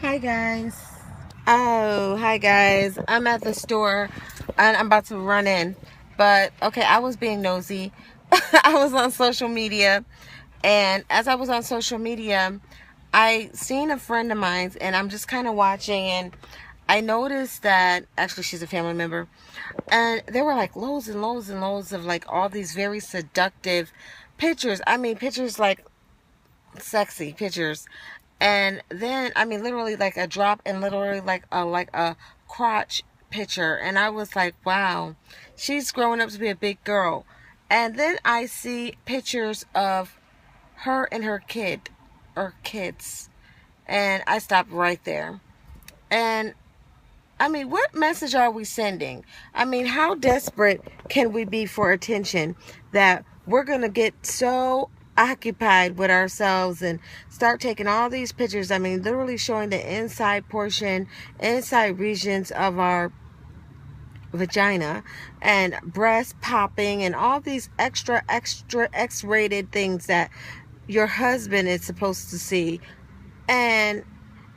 Hi guys. Oh, hi guys. I'm at the store and I'm about to run in. But okay, I was being nosy. I was on social media, and as I was on social media, I seen a friend of mine, and I'm just kind of watching, and I noticed that actually she's a family member, and there were like loads and loads and loads of like all these very seductive pictures. I mean, pictures like sexy pictures, and then I mean literally like a drop and literally like a crotch picture, and I was like, wow, she's growing up to be a big girl. And then I see pictures of her and her kid or kids, and I stopped right there. And I mean, what message are we sending? I mean, how desperate can we be for attention that we're going to get so occupied with ourselves and start taking all these pictures? I mean, literally showing the inside portion, inside regions of our vagina and breast popping and all these extra X-rated things that your husband is supposed to see. And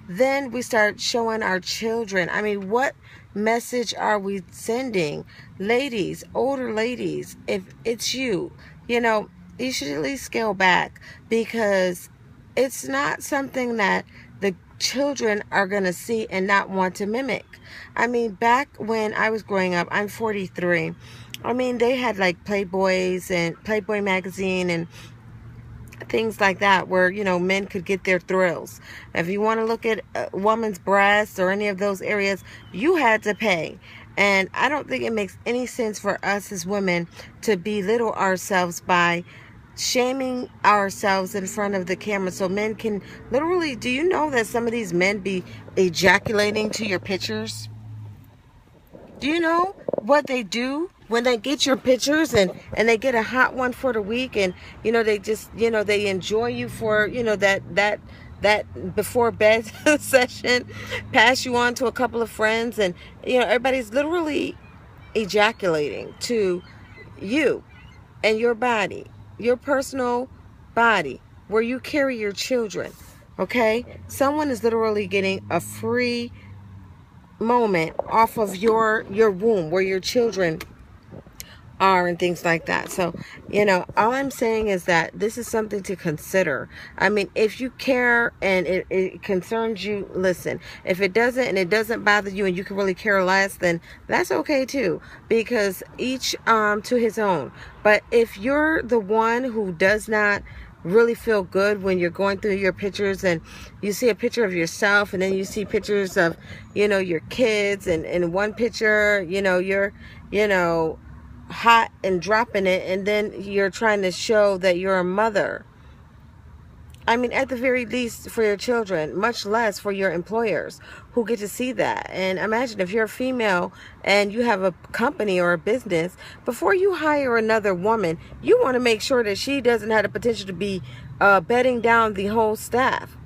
then we start showing our children. I mean, what message are we sending? Ladies, older ladies, if it's you, you should at least scale back, because it's not something that the children are going to see and not want to mimic. I mean, back when I was growing up, I'm 43. I mean, they had like Playboys and Playboy magazine and things like that, where men could get their thrills. If you want to look at a woman's breasts or any of those areas, you had to pay. And I don't think it makes any sense for us as women to belittle ourselves by shaming ourselves in front of the camera so men can literally, do you know that some of these men be ejaculating to your pictures? Do you know what they do when they get your pictures, and they get a hot one for the week, and they just they enjoy you for that before bed session, pass you on to a couple of friends, and everybody's literally ejaculating to you and your body, your personal body, where you carry your children. Okay, someone is literally getting a free moment off of your womb where your children are and things like that. So all I'm saying is that this is something to consider. I mean, if you care and it concerns you, listen. If it doesn't, and it doesn't bother you, and you can really care less, then that's okay too, because each to his own. But if you're the one who does not really feel good when you're going through your pictures and you see a picture of yourself, and then you see pictures of your kids, and in one picture you're hot and dropping it, and then you're trying to show that you're a mother. I mean, at the very least for your children, much less for your employers who get to see that. And imagine if you're a female and you have a company or a business, before you hire another woman, you want to make sure that she doesn't have the potential to be bedding down the whole staff.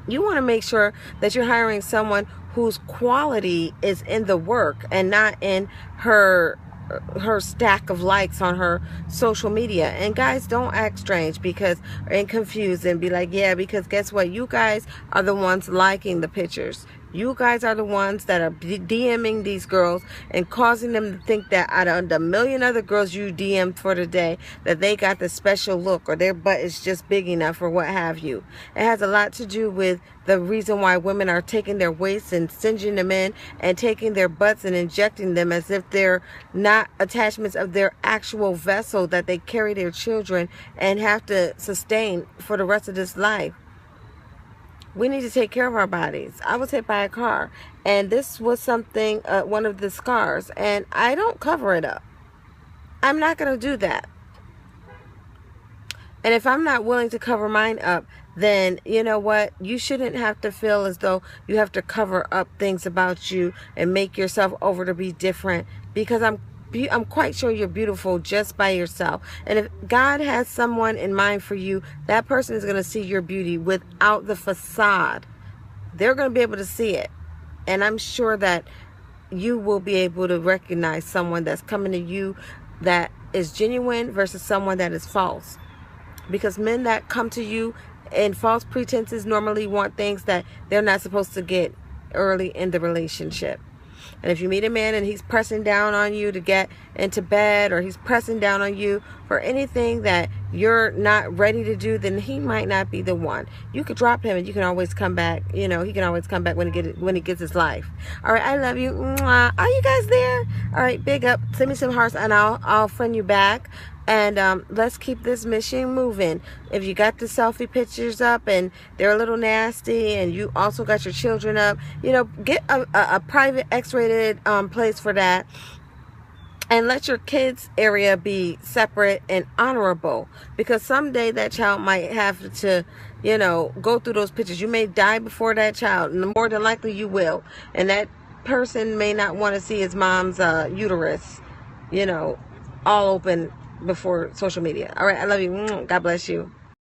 You want to make sure that you're hiring someone whose quality is in the work and not in her stack of likes on her social media. And guys, don't act strange and confused and be like, yeah, because guess what? You guys are the ones liking the pictures. You guys are the ones that are DMing these girls and causing them to think that out of the million other girls you DM'd for the day, that they got the special look, or their butt is just big enough, or what have you. It has a lot to do with the reason why women are taking their waists and singeing them in, and taking their butts and injecting them as if they're not attachments of their actual vessel that they carry their children and have to sustain for the rest of this life. We need to take care of our bodies. I was hit by a car, and this was something, one of the scars, and I don't cover it up. I'm not going to do that. And if I'm not willing to cover mine up, then you know what? You shouldn't have to feel as though you have to cover up things about you and make yourself over to be different, because I'm quite sure you're beautiful just by yourself. And if God has someone in mind for you, that person is going to see your beauty without the facade. They're going to be able to see it. And I'm sure that you will be able to recognize someone that's coming to you that is genuine versus someone that is false. Because men that come to you and false pretenses normally want things that they're not supposed to get early in the relationship. And if you meet a man and he's pressing down on you to get into bed, or he's pressing down on you for anything that you're not ready to do, then he might not be the one. You could drop him and you can always come back. You know, he can always come back when he gets his life. All right, I love you. Mwah. Are you guys there? All right, big up. Send me some hearts and I'll friend you back. And let's keep this mission moving. If you got the selfie pictures up and they're a little nasty, and you also got your children up, you know, get a private X-rated place for that. And let your kids area be separate and honorable, because someday that child might have to, you know, go through those pictures. You may die before that child, and more than likely you will. And that person may not want to see his mom's uterus, you know, all open before social media. All right, I love you. God bless you.